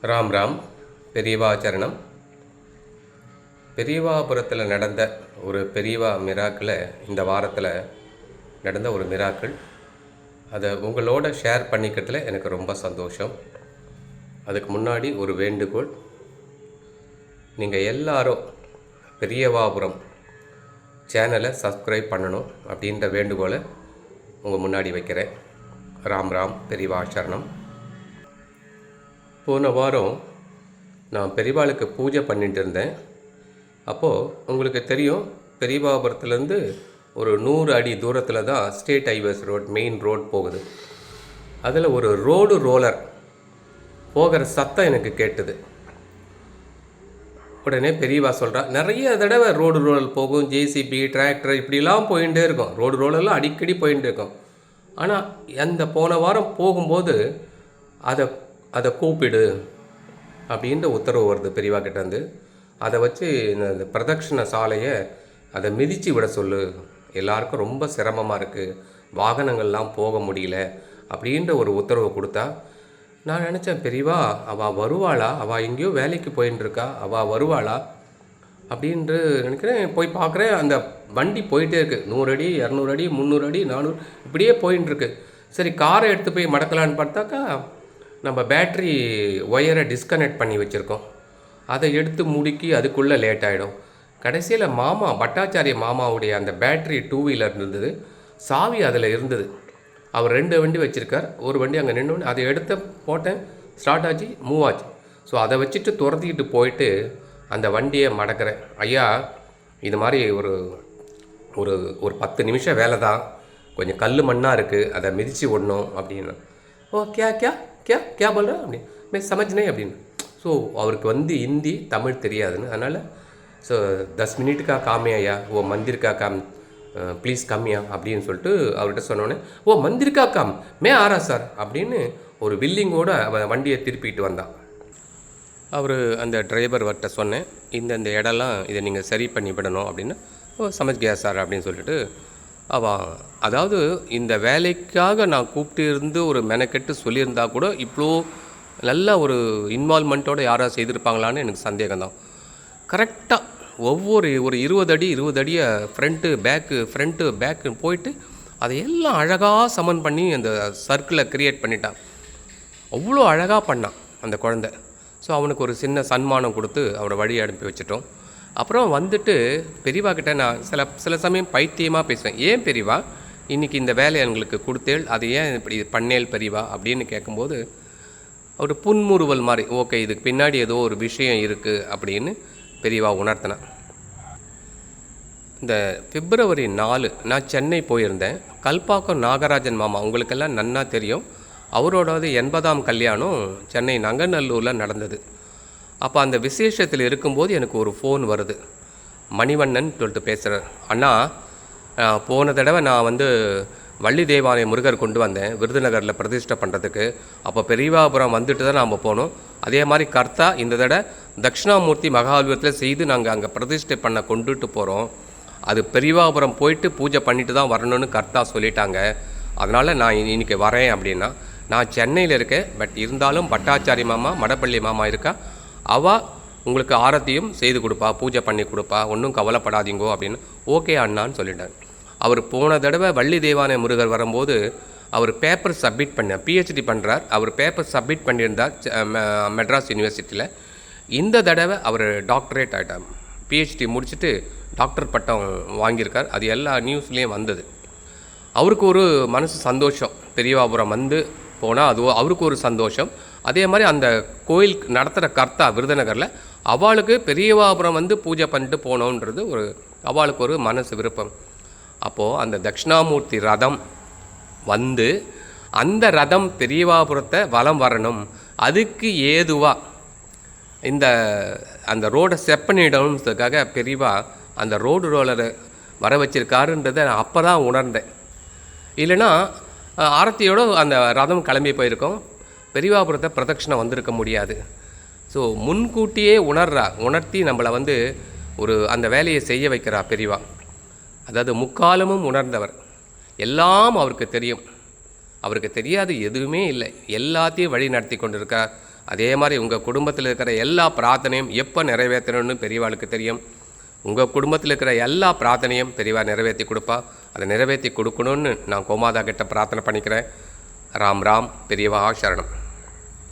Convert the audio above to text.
ராம் ராம். பெரியவா சரணம். பெரியவாபுரத்தில் நடந்த ஒரு பெரியவா மிராக்கில் இந்த வாரத்தில் நடந்த ஒரு மிராக்கிள், அதை உங்களோட ஷேர் பண்ணிக்கிறதுல எனக்கு ரொம்ப சந்தோஷம். அதுக்கு முன்னாடி ஒரு வேண்டுகோள், நீங்கள் எல்லாரும் பெரியவாபுரம் சேனலை சப்ஸ்கிரைப் பண்ணணும் அப்படின்ற வேண்டுகோளை உங்கள் முன்னாடி வைக்கிறேன். ராம் ராம். பெரியவா சரணம். போன வாரம் நான் பெரியவாளுக்கு பூஜை பண்ணிட்டு இருந்தேன். அப்போது உங்களுக்கு தெரியும், பெரியவாபுரத்துலேருந்து ஒரு 100 அடி தூரத்தில் தான் state highways road, main road போகுது. அதில் ஒரு ரோடு ரோலர் போகிற சத்தம் எனக்கு கேட்டுது. உடனே பெரியவா சொல்கிறா, நிறைய தடவை ரோடு ரோலர் போகும், ஜேசிபி, டிராக்டர் இப்படிலாம் போயிட்டே இருக்கும். ரோடு ரோலர்லாம் அடிக்கடி போயிட்டு இருக்கும். ஆனால் அந்த போன வாரம் போகும்போது அதை கூப்பிடு அப்படின்ற உத்தரவு வருது பெரியவா கிட்டேருந்து. அதை வச்சு இந்த பிரதட்சிண சாலையை அதை மிதித்து விட சொல்லு, எல்லாருக்கும் ரொம்ப சிரமமாக இருக்குது, வாகனங்கள்லாம் போக முடியல அப்படின்ற ஒரு உத்தரவு கொடுத்தா. நான் நினச்சேன், பெரியவா அவள் வருவாளா, அவள் எங்கேயோ வேலைக்கு போயின்னு இருக்கா, அவள் வருவாளா அப்படின்ட்டு நினைக்கிறேன். போய் பார்க்குறேன், அந்த வண்டி போயிட்டே இருக்குது. 100 அடி, 200 அடி, 300 அடி, 400 இப்படியே போயின்னு இருக்கு. சரி, காரை எடுத்து போய் மடக்கலான்னு பார்த்தாக்கா, நம்ம பேட்ரி ஒயரை டிஸ்கனெக்ட் பண்ணி வச்சுருக்கோம். அதை எடுத்து முடுக்கி அதுக்குள்ளே லேட் ஆகிடும். கடைசியில் பட்டாச்சாரிய மாமாவுடைய அந்த பேட்ரி 2 வீலர் இருந்தது, சாவி அதில் இருந்தது. அவர் 2 வண்டி வச்சுருக்கார். ஒரு வண்டி அங்கே நின்று, அதை எடுத்து போட்டேன், ஸ்டார்ட் ஆச்சு, மூவ் ஆச்சு. ஸோ அதை வச்சுட்டு துரத்திக்கிட்டு போயிட்டு அந்த வண்டியை மடக்கிறேன். ஐயா, இது மாதிரி ஒரு ஒரு ஒரு 10 நிமிஷம் வேலை தான், கொஞ்சம் கல் மண்ணாக இருக்குது, அதை மிதித்து விடணும் அப்படின்னு. ஓ கே கே கே கே போல்ற அப்படின்னு மே சமஜ்னே அப்படின்னு. ஸோ அவருக்கு ஹிந்தி தமிழ் தெரியாதுன்னு, அதனால் ஸோ 10 மினிட்டுக்கா காமே ஐயா, ஓ மந்திருக்கா காம், ப்ளீஸ் கம்மியா அப்படின்னு சொல்லிட்டு அவர்கிட்ட சொன்னோன்னே, ஓ மந்திருக்கா காம் மே ஆரா சார் அப்படின்னு ஒரு வில்லிங்கோடு அவன் வண்டியை திருப்பிட்டு வந்தான். அவர் அந்த டிரைவர்கிட்ட சொன்னேன், இந்த இடம்லாம் இதை நீங்கள் சரி பண்ணி விடணும் அப்படின்னு. ஓ சமஜ் கயா சார் அப்படின்னு சொல்லிட்டு அதாவது இந்த வேலைக்காக நான் கூப்பிட்டு இருந்து ஒரு மெனக்கெட்டு சொல்லியிருந்தா கூட இவ்வளோ நல்ல ஒரு இன்வால்மெண்ட்டோடு யாராவது செய்திருப்பாங்களான்னு எனக்கு சந்தேகம்தான். கரெக்டாக ஒரு 20 அடி 20 அடியை ஃப்ரண்ட்டு பேக்கு போயிட்டு அதையெல்லாம் அழகாக சமன் பண்ணி அந்த சர்க்கிளை க்ரியேட் பண்ணிட்டான். அவ்வளோ அழகாக பண்ணான் அந்த குழந்தை. ஸோ அவனுக்கு ஒரு சின்ன சன்மானம் கொடுத்து அவனை வழி அனுப்பி வச்சிட்டோம். அப்புறம் பெரியவா கிட்டே நான் சில சமயம் பைத்தியமாக பேசுவேன். ஏன் பெரியவா இன்றைக்கி இந்த வேலையை எங்களுக்கு கொடுத்தேள், அது ஏன் இப்படி பண்ணேள் பெரியவா அப்படின்னு கேட்கும்போது அவர் புன்முறுவல் மாதிரி, ஓகே இதுக்கு பின்னாடி ஏதோ ஒரு விஷயம் இருக்குது அப்படின்னு பெரியவா உணர்த்தினேன். இந்த February 4 நான் சென்னை போயிருந்தேன். கல்பாக்கம் நாகராஜன் மாமா உங்களுக்கெல்லாம் நன்னா தெரியும், அவரோடது 80ஆம் கல்யாணம் சென்னை நங்கநல்லூரில் நடந்தது. அப்போ அந்த விசேஷத்தில் இருக்கும்போது எனக்கு ஒரு ஃபோன் வருது. மணிவண்ணன் சொல்லிட்டு பேசுகிறார். அண்ணா, போன தடவை நான் வள்ளி தேவாலய முருகர் கொண்டு வந்தேன் விருதுநகரில் பிரதிஷ்டை பண்ணுறதுக்கு. அப்போ பெரியவாபுரம் வந்துட்டு தான் நாம் போனோம். அதே மாதிரி கர்த்தா இந்த தடவை தட்சிணாமூர்த்தி மகாபலிபுரத்தில் செய்து நாங்கள் அங்கே பிரதிஷ்டை பண்ண கொண்டுட்டு போகிறோம். அது பெரியவாபுரம் போயிட்டு பூஜை பண்ணிட்டு தான் வரணும்னு கர்த்தா சொல்லிட்டாங்க. அதனால் நான் இன்றைக்கி வரேன் அப்படின்னா, நான் சென்னையில் இருக்கேன், பட் இருந்தாலும் பட்டாச்சாரி மாமா, மடப்பள்ளி மாமா இருக்கா, அவள் உங்களுக்கு ஆரத்தியும் செய்து கொடுப்பா, பூஜை பண்ணி கொடுப்பா, ஒன்றும் கவலைப்படாதீங்கோ அப்படின்னு. ஓகே அண்ணான்னு சொல்லிட்டார். அவர் போன தடவை வள்ளி தேவாலய முருகர் வரும்போது அவர் பேப்பர் சப்மிட் PhD பண்ணுறார். அவர் பேப்பர் சப்மிட் பண்ணியிருந்தார் மெட்ராஸ் யூனிவர்சிட்டியில். இந்த தடவை அவர் டாக்டரேட் ஆகிட்டார், PhD முடிச்சுட்டு டாக்டர் பட்டம் வாங்கியிருக்கார். அது எல்லா நியூஸ்லேயும் வந்தது. அவருக்கு ஒரு மனசு சந்தோஷம், பெரியவாபுரம் போனால் அது அவருக்கு ஒரு சந்தோஷம். அதே மாதிரி அந்த கோயில் நடத்துகிற கர்த்தா விருதுநகரில் அவளுக்கு பெரியவாபுரம் பூஜை பண்ணிட்டு போனோன்றது அவளுக்கு ஒரு மனசு விருப்பம். அப்போது அந்த தட்சிணாமூர்த்தி ரதம் அந்த ரதம் பெரியவாபுரத்தை வலம் வரணும், அதுக்கு ஏதுவாக அந்த ரோடை செப்பனிடணுன்றதுக்காக பெரியவா அந்த ரோடு ரோலரை வர வச்சிருக்காருன்றதை நான் அப்போ தான் உணர்ந்தேன். இல்லைன்னா ஆரத்தியோடு அந்த ரதம் கிளம்பி போயிருக்கோம், பெரியவாபுரத்தை பிரதட்சணை வந்திருக்க முடியாது. ஸோ முன்கூட்டியே உணர்த்தி நம்மளை அந்த வேலையை செய்ய வைக்கிறா பெரியவா. அதாவது முக்காலமும் உணர்ந்தவர், எல்லாம் அவருக்கு தெரியும், அவருக்கு தெரியாது எதுவுமே இல்லை, எல்லாத்தையும் வழி நடத்தி கொண்டிருக்கார். அதே மாதிரி உங்கள் குடும்பத்தில் இருக்கிற எல்லா பிரார்த்தனையும் எப்போ நிறைவேற்றணும்னு பெரியவாளுக்கு தெரியும். உங்கள் குடும்பத்தில் இருக்கிற எல்லா பிரார்த்தனையும் பெரியவா நிறைவேற்றி கொடுப்பா. அதை நிறைவேற்றி கொடுக்கணும்னு நான் கோமாதா கிட்ட பிரார்த்தனை பண்ணிக்கிறேன். ராம் ராம். பெரியவா சரணம்.